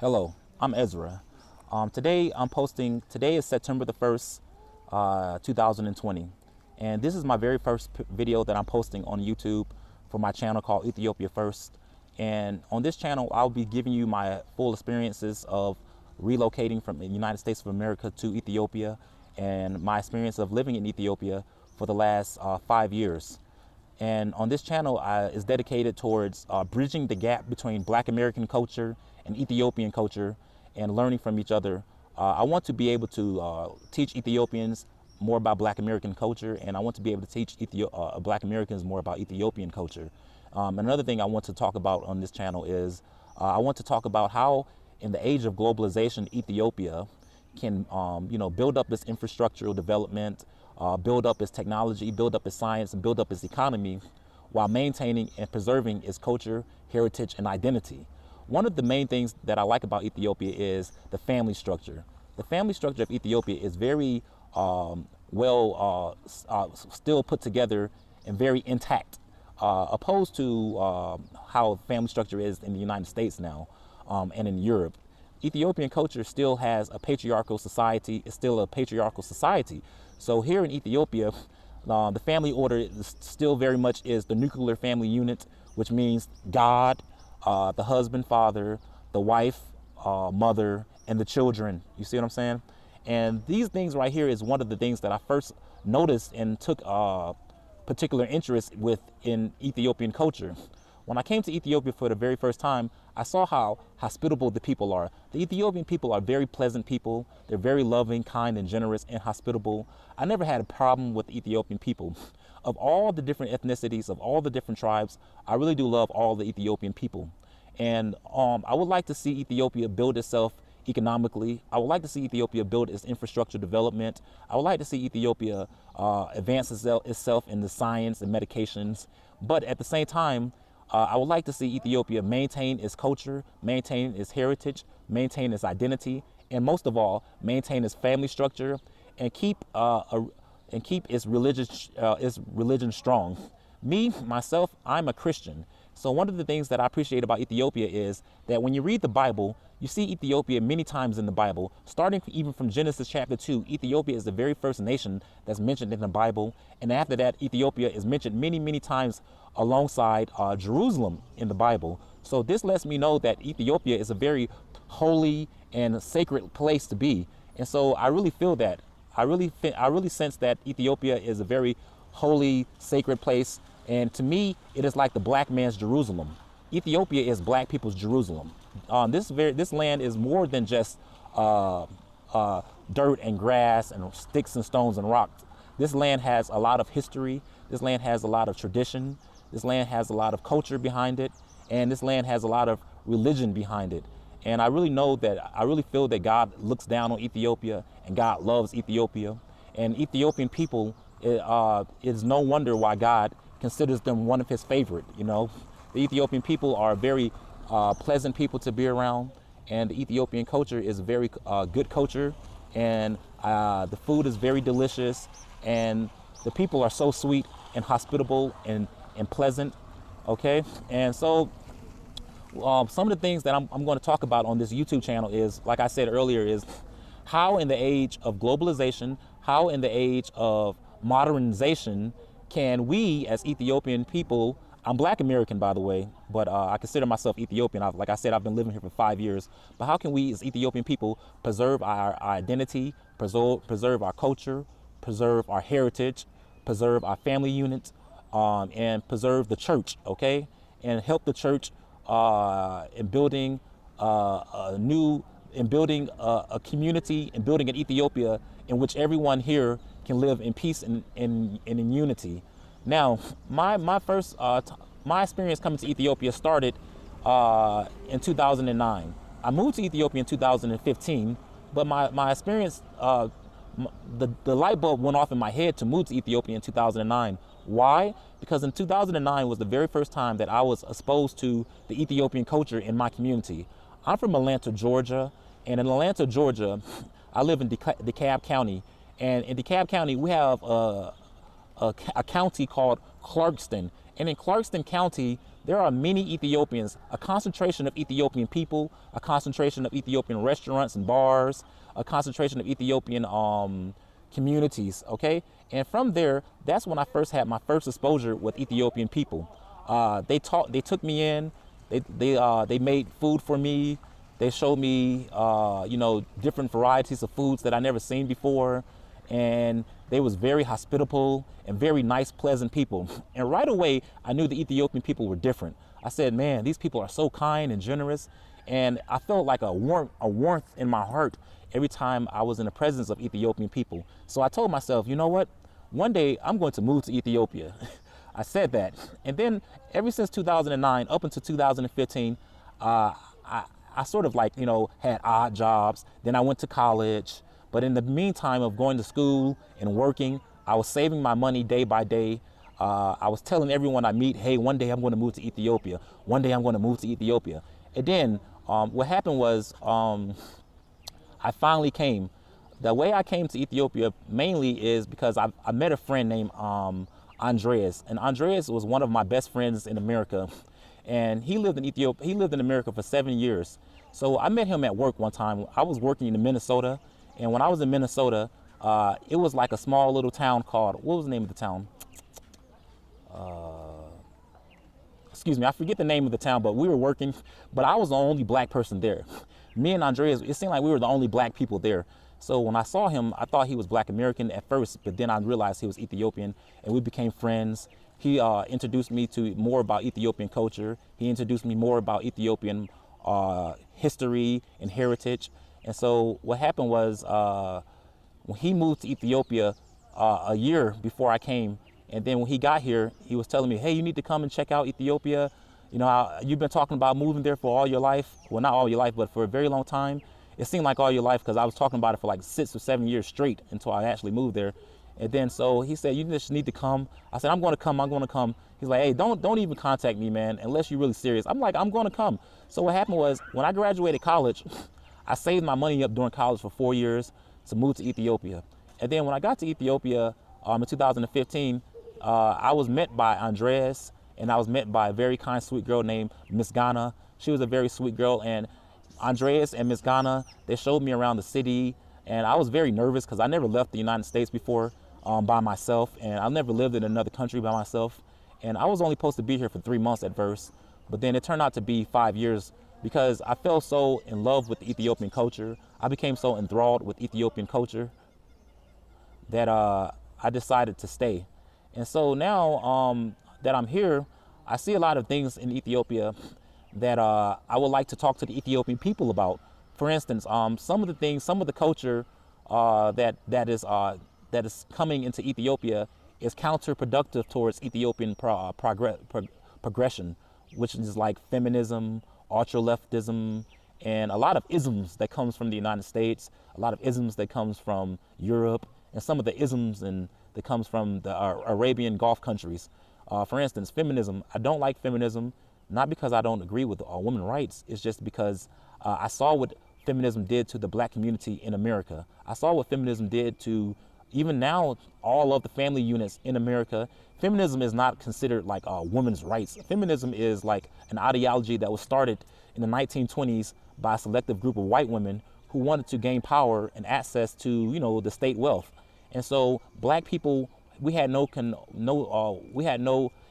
Hello, I'm Ezra. Today is September the 1st, 2020. And this is my very first video that I'm posting on YouTube for my channel called Ethiopia First. And on this channel, I'll be giving you my full experiences of relocating from the United States of America to Ethiopia and my experience of living in Ethiopia for the last 5 years. And on this channel is dedicated towards bridging the gap between Black American culture and Ethiopian culture and learning from each other. I want to be able to teach Ethiopians more about Black American culture, and I want to be able to teach Black Americans more about Ethiopian culture. Another thing I want to talk about on this channel is I want to talk about how in the age of globalization, Ethiopia can build up its infrastructural development, build up its technology, build up its science, and build up its economy while maintaining and preserving its culture, heritage, and identity. One of the main things that I like about Ethiopia is the family structure. The family structure of Ethiopia is very still put together and intact, opposed to how family structure is in the United States now and in Europe. Ethiopian culture still has a patriarchal society. It's still a patriarchal society. So here in Ethiopia, the family order is still very much is the nuclear family unit, which means God, the husband, father, the wife, mother, and the children. You see what I'm saying? And these things right here is one of the things that I first noticed and took particular interest with in Ethiopian culture. When I came to Ethiopia for the very first time, I saw how hospitable the people are. The Ethiopian people are very pleasant people. They're very loving, kind, and generous, and hospitable. I never had a problem with Ethiopian people. Of all the different ethnicities, of all the different tribes, I really do love all the Ethiopian people. And I would like to see Ethiopia build itself economically. I would like to see Ethiopia build its infrastructure development. I would like to see Ethiopia advance itself in the science and medications. But at the same time, I would like to see Ethiopia maintain its culture, maintain its heritage, maintain its identity, and most of all, maintain its family structure and keep its religion strong. Me, myself, I'm a Christian. So one of the things that I appreciate about Ethiopia is that when you read the Bible, you see Ethiopia many times in the Bible, starting even from Genesis chapter 2. Ethiopia is the very first nation that's mentioned in the Bible. And after that, Ethiopia is mentioned many, many times alongside Jerusalem in the Bible. So this lets me know that Ethiopia is a very holy and sacred place to be. And so I really feel that. I really sense that Ethiopia is a very holy, sacred place. And to me, it is like the black man's Jerusalem. Ethiopia is black people's Jerusalem. This land is more than just dirt and grass and sticks and stones and rocks. This land has a lot of history. This land has a lot of tradition. This land has a lot of culture behind it. And this land has a lot of religion behind it. And I really feel that God looks down on Ethiopia and God loves Ethiopia. And Ethiopian people, it's no wonder why God considers them one of his favorite. The Ethiopian people are very pleasant people to be around, and the Ethiopian culture is very good culture, and the food is very delicious, and the people are so sweet and hospitable and pleasant. Okay, and so some of the things that I'm going to talk about on this YouTube channel is, like I said earlier, is how in the age of globalization, how in the age of modernization, can we as Ethiopian people, I'm Black American, by the way, but I consider myself Ethiopian. Like I said, I've been living here for 5 years. But how can we as Ethiopian people preserve our identity, preserve our culture, preserve our heritage, preserve our family units, and preserve the church, okay? And help the church in building a community and building an Ethiopia in which everyone here can live in peace and in unity. Now, my experience coming to Ethiopia started in 2009. I moved to Ethiopia in 2015, but my experience, the light bulb went off in my head to move to Ethiopia in 2009. Why? Because in 2009 was the very first time that I was exposed to the Ethiopian culture in my community. I'm from Atlanta, Georgia, and in Atlanta, Georgia, I live in DeKalb County. And in DeKalb County, we have a county called Clarkston. And in Clarkston County, there are many Ethiopians, a concentration of Ethiopian people, a concentration of Ethiopian restaurants and bars, a concentration of Ethiopian communities, okay? And from there, that's when I first had my first exposure with Ethiopian people. They took me in, they made food for me, they showed me, different varieties of foods that I never seen before, and they was very hospitable and very nice, pleasant people. And right away, I knew the Ethiopian people were different. I said, man, these people are so kind and generous, and I felt like a warmth in my heart every time I was in the presence of Ethiopian people. So I told myself, you know what? One day I'm going to move to Ethiopia. I said that. And then ever since 2009 up until 2015, I sort of had odd jobs. Then I went to college. But in the meantime of going to school and working, I was saving my money day by day. I was telling everyone I meet, hey, one day I'm going to move to Ethiopia. One day I'm going to move to Ethiopia. And then what happened was I finally came. The way I came to Ethiopia mainly is because I met a friend named Andreas. And Andreas was one of my best friends in America. And he lived in Ethiopia. He lived in America for 7 years. So I met him at work one time. I was working in Minnesota. And when I was in Minnesota, it was like a small little town called, what was the name of the town? Excuse me, I forget the name of the town, but we were working, but I was the only black person there. Me and Andreas, it seemed like we were the only black people there. So when I saw him, I thought he was Black American at first, but then I realized he was Ethiopian, and we became friends. He introduced me to more about Ethiopian culture. He introduced me more about Ethiopian history and heritage. And so what happened was when he moved to Ethiopia a year before I came, and then when he got here, he was telling me, hey, you need to come and check out Ethiopia. You know, you've been talking about moving there for all your life. Well, not all your life, but for a very long time. It seemed like all your life because I was talking about it for like 6 or 7 years straight until I actually moved there. And then so he said, you just need to come. I said, I'm going to come. He's like, hey, don't even contact me, man, unless you're really serious. I'm like, I'm going to come. So what happened was when I graduated college, I saved my money up during college for 4 years to move to Ethiopia. And then when I got to Ethiopia in 2015, I was met by Andreas, and I was met by a very kind, sweet girl named Miss Ghana. She was a very sweet girl, and Andreas and Miss Ghana, they showed me around the city, and I was very nervous because I never left the United States before by myself, and I never lived in another country by myself. And I was only supposed to be here for 3 months at first, but then it turned out to be 5 years because I fell so in love with the Ethiopian culture. I became so enthralled with Ethiopian culture that I decided to stay. And so now that I'm here, I see a lot of things in Ethiopia that I would like to talk to the Ethiopian people about. For instance, some of the things, some of the culture that is coming into Ethiopia is counterproductive towards Ethiopian progression, which is like feminism, ultra-leftism, and a lot of isms that comes from the United States, a lot of isms that comes from Europe, and some of the isms that comes from the Arabian Gulf countries. For instance, feminism. I don't like feminism, not because I don't agree with women's rights. It's just because I saw what feminism did to the black community in America. I saw what feminism did to, even now, all of the family units in America. Feminism is not considered like women's rights. Feminism is like an ideology that was started in the 1920s by a selective group of white women who wanted to gain power and access to, the state wealth. And so black people, we had no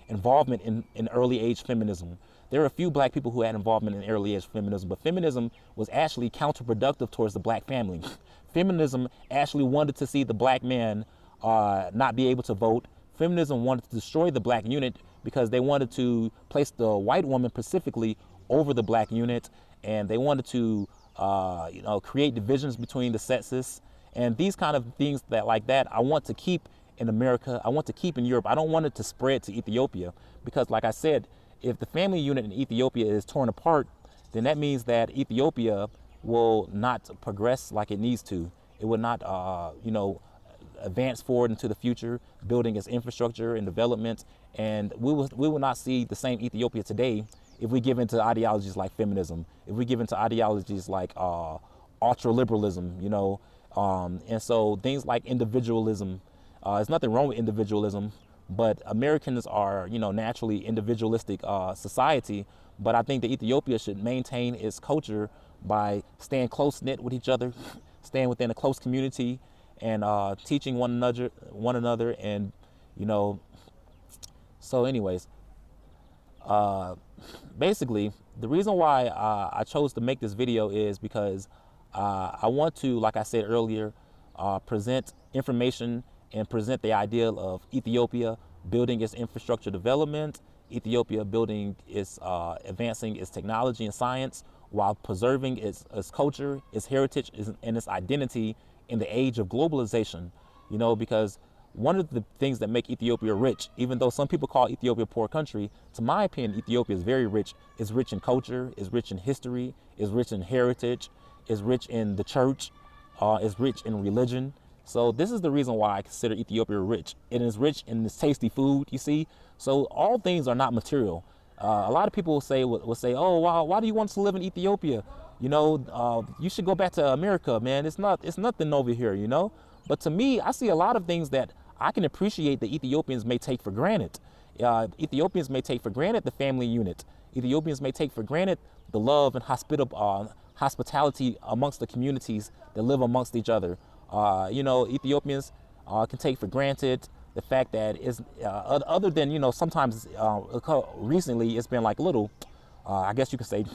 involvement in early age feminism. There are a few black people who had involvement in early age feminism, but feminism was actually counterproductive towards the black family. Feminism actually wanted to see the black man not be able to vote. Feminism wanted to destroy the black unit because they wanted to place the white woman specifically over the black unit, and they wanted to create divisions between the sexes. And these kind of things like that, I want to keep in America. I want to keep in Europe. I don't want it to spread to Ethiopia because, like I said, if the family unit in Ethiopia is torn apart, then that means that Ethiopia will not progress like it needs to. It will not, advance forward into the future, building its infrastructure and development. And we will not see the same Ethiopia today if we give into ideologies like feminism, if we give into ideologies like ultra-liberalism, and so things like individualism, there's nothing wrong with individualism, but Americans are, naturally individualistic society. But I think that Ethiopia should maintain its culture by staying close knit with each other, staying within a close community, and teaching one another, and you know. So, anyways, basically, the reason why I chose to make this video is because I want to, like I said earlier, present information and present the ideal of Ethiopia building its infrastructure development, Ethiopia building its, advancing its technology and science while preserving its culture, its heritage, and its identity in the age of globalization. Because one of the things that make Ethiopia rich, even though some people call Ethiopia a poor country, to my opinion, Ethiopia is very rich. It's rich in culture, it's rich in history, it's rich in heritage, it's rich in the church, it's rich in religion. So this is the reason why I consider Ethiopia rich. It is rich in this tasty food, you see. So all things are not material. A lot of people will say, oh, wow, why do you want to live in Ethiopia? You should go back to America, man. It's nothing over here, But to me, I see a lot of things that I can appreciate that Ethiopians may take for granted. Ethiopians may take for granted the family unit. Ethiopians may take for granted the love and hospitality amongst the communities that live amongst each other. Ethiopians can take for granted the fact that other than, sometimes recently it's been like a little, I guess you could say,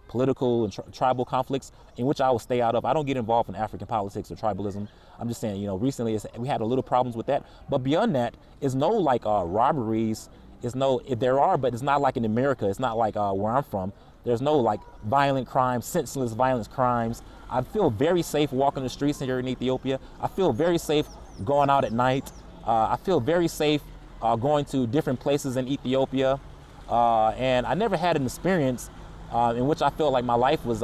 political and tribal conflicts in which I will stay out of. I don't get involved in African politics or tribalism. I'm just saying, recently we had a little problems with that. But beyond that, it's no like robberies. There are, but it's not like in America. It's not like where I'm from. There's no like violent crimes, senseless violent crimes. I feel very safe walking the streets here in Ethiopia. I feel very safe going out at night. I feel very safe going to different places in Ethiopia. And I never had an experience in which I felt like my life was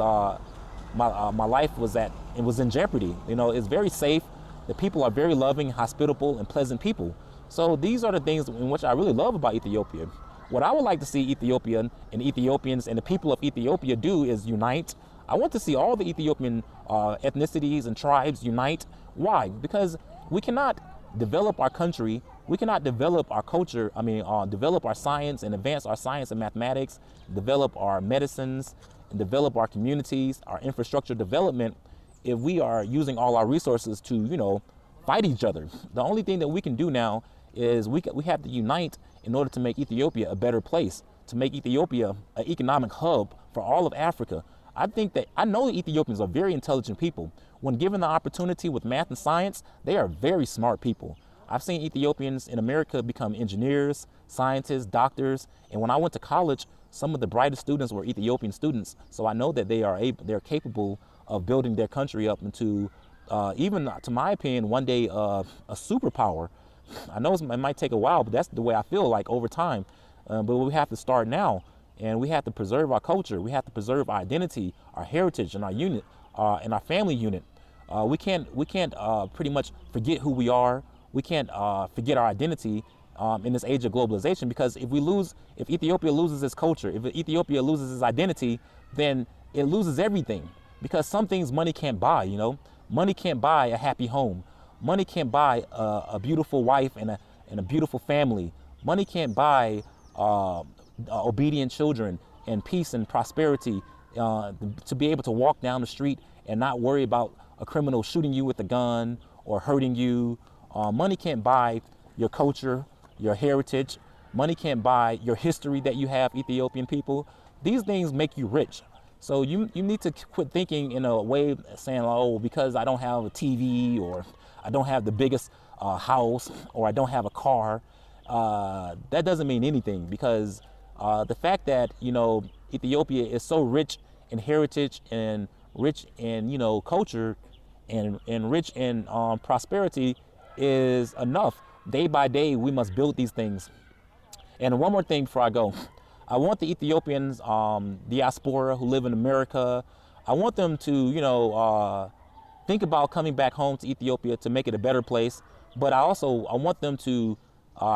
in jeopardy. It's very safe. The people are very loving, hospitable, and pleasant people. So these are the things in which I really love about Ethiopia. What I would like to see Ethiopia and Ethiopians and the people of Ethiopia do is unite. I want to see all the Ethiopian ethnicities and tribes unite. Why? Because we cannot develop our country, we cannot develop our culture, develop our science and advance our science and mathematics, develop our medicines, and develop our communities, our infrastructure development, if we are using all our resources to, fight each other. The only thing that we can do now is we have to unite in order to make Ethiopia a better place, to make Ethiopia an economic hub for all of Africa. I know the Ethiopians are very intelligent people. When given the opportunity with math and science, they are very smart people. I've seen Ethiopians in America become engineers, scientists, doctors, and when I went to college, some of the brightest students were Ethiopian students. So I know that they're capable of building their country up into, even to my opinion, one day a superpower. I know it might take a while, but that's the way I feel like over time. But we have to start now, and we have to preserve our culture. We have to preserve our identity, our heritage, and our unit, and our family unit. We can't pretty much forget who we are. We can't forget our identity in this age of globalization, because if Ethiopia loses its culture, if Ethiopia loses its identity, then it loses everything. Because some things money can't buy, Money can't buy a happy home. Money can't buy a beautiful wife and a beautiful family. Money can't buy obedient children and peace and prosperity, to be able to walk down the street and not worry about a criminal shooting you with a gun or hurting you. Money can't buy your culture, your heritage. Money can't buy your history that you have, Ethiopian people. These things make you rich. So you need to quit thinking in a way saying, oh, because I don't have a TV, or I don't have the biggest house, or I don't have a car. That doesn't mean anything, because the fact that, Ethiopia is so rich in heritage and rich in, culture and rich in prosperity is enough. Day by day, we must build these things. And one more thing before I go. I want the Ethiopians, diaspora who live in America, I want them to, think about coming back home to Ethiopia to make it a better place. But I want them to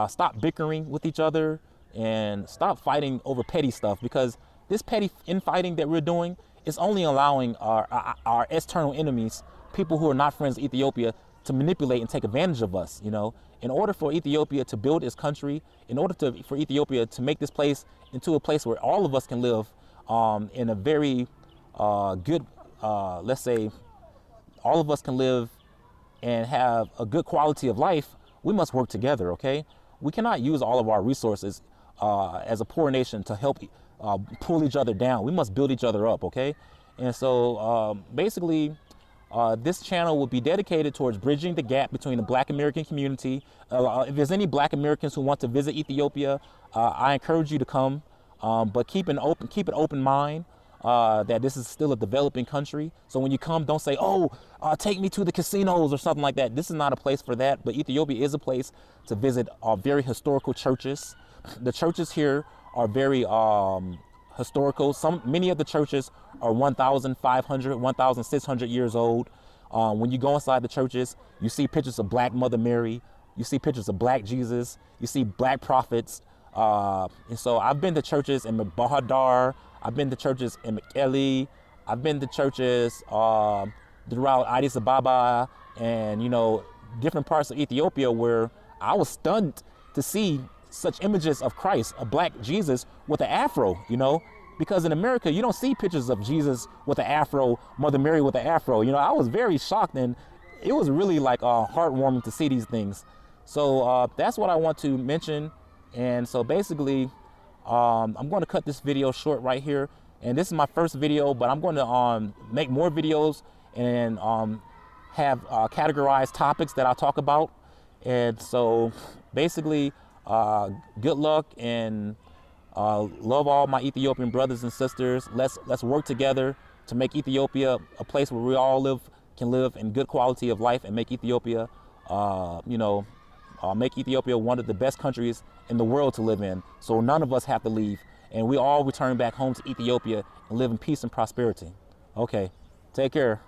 stop bickering with each other and stop fighting over petty stuff, because this petty infighting that we're doing is only allowing our external enemies, people who are not friends with Ethiopia, to manipulate and take advantage of us. You know, in order for Ethiopia to build its country, in order for Ethiopia to make this place into a place where all of us can live in a very good, let's say, all of us can live and have a good quality of life, we must work together, okay? We cannot use all of our resources as a poor nation to help pull each other down. We must build each other up, okay? And so basically, this channel will be dedicated towards bridging the gap between the Black American community. If there's any Black Americans who want to visit Ethiopia, I encourage you to come, but keep an open mind. That this is still a developing country. So when you come, don't say, oh, take me to the casinos or something like that. This is not a place for that, but Ethiopia is a place to visit very historical churches. The churches here are very historical. Many of the churches are 1,500, 1,600 years old. When you go inside the churches, you see pictures of Black Mother Mary. You see pictures of Black Jesus. You see Black prophets. And so I've been to churches in Bahadar. I've been to churches in Mekelle. I've been to churches throughout Addis Ababa and, you know, different parts of Ethiopia where I was stunned to see such images of Christ, a Black Jesus with an afro, you know, because in America, you don't see pictures of Jesus with an afro, Mother Mary with an afro. You know, I was very shocked, and it was really like heartwarming to see these things. So that's what I want to mention. And so basically, I'm going to cut this video short right here. And this is my first video, but I'm going to make more videos and have categorized topics that I'll talk about. And so basically, good luck and love all my Ethiopian brothers and sisters. Let's work together to make Ethiopia a place where we all can live in good quality of life and make Ethiopia, make Ethiopia one of the best countries in the world to live in. So none of us have to leave, and we all return back home to Ethiopia and live in peace and prosperity. Okay, take care.